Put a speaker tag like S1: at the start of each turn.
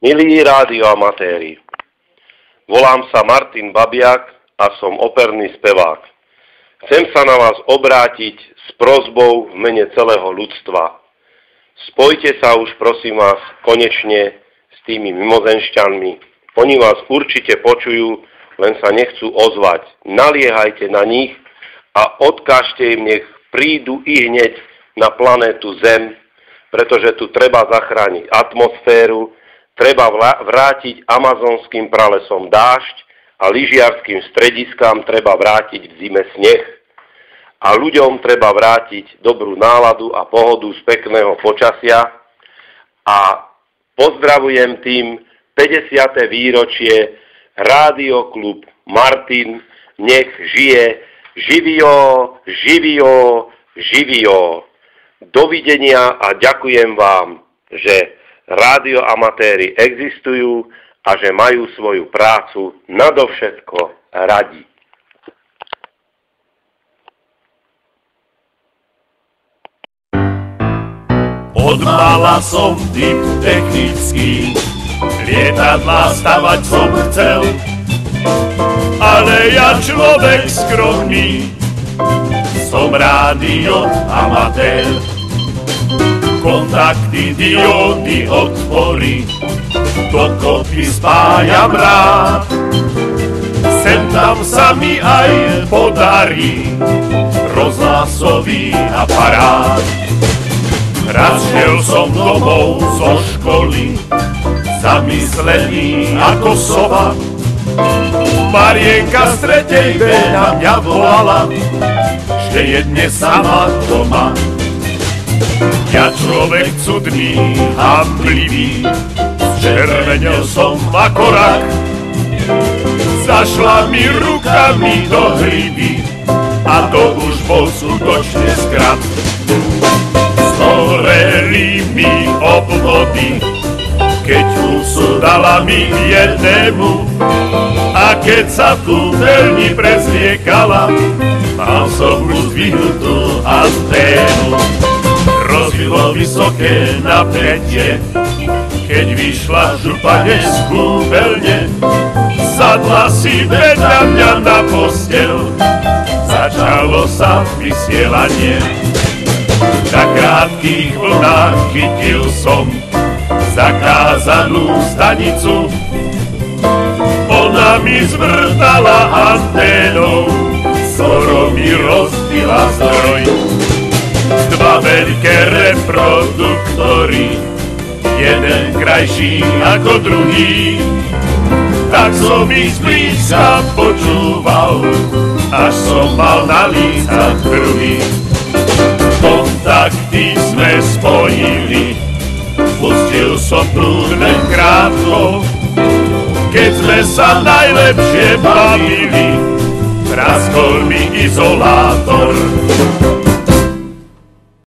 S1: Milí rádioamatéri, volám sa Martin Babiak a som operný spevák. Chcem sa na vás obrátiť s prosbou v mene celého ľudstva. Spojte sa už, prosím vás, konečne s tými mimozenšťanmi. Oni vás určite počujú, len sa nechcú ozvať. Naliehajte na nich a odkážte im, nech prídu i hneď na planétu Zem, pretože tu treba zachrániť atmosféru, treba vrátiť amazonským pralesom dážď a lyžiarským strediskám treba vrátiť v zime sneh. A ľuďom treba vrátiť dobrú náladu a pohodu z pekného počasia. A pozdravujem tým 50. výročie Rádioklub Martin, nech žije, živio, živio, živio. Dovidenia a ďakujem vám, že rádioamatéri existujú a že majú svoju prácu nadovšetko radi.
S2: Od mala som typ technický, lietadlá stavať som chcel, ale ja človek skromný, som rádioamatér. Kontakty, diódy, otvory, dokopy spájam rád. Sem tam sa mi aj podarí rozhlasový aparát. Raz šiel som domov zo školy, zamyslený ako sova. Marienka z tretej B na mňa volala, že je dnes sama doma. Ja človek cudný, hamblivý, zčervenel som ako rak. Zašla mi rukami do hriby a to už bol skutočne skrat. Zhoreli mi obvody, keď husu dala mi jednému, a keď sa v kúpeľni prezliekala, mal som už zdvihnutú anténu. Rozvilo vysoké napätie, keď vyšla župane z kúpeľne, sadla si vedľa mňa na posteľ, začalo sa vysielanie. Na krátkých vlnách chytil som zakázanú stanicu, ona mi zvrtala anténou, skoro mi rozbila zdroj. Dva veľké reproduktory, jeden krajší ako druhý, tak som ich zblízka počúval, až som mal na lícach kruhy. Kontakty sme spojili, pustil som prúd len krátko, keď sme sa najlepšie bavili, praskol mi izolátor.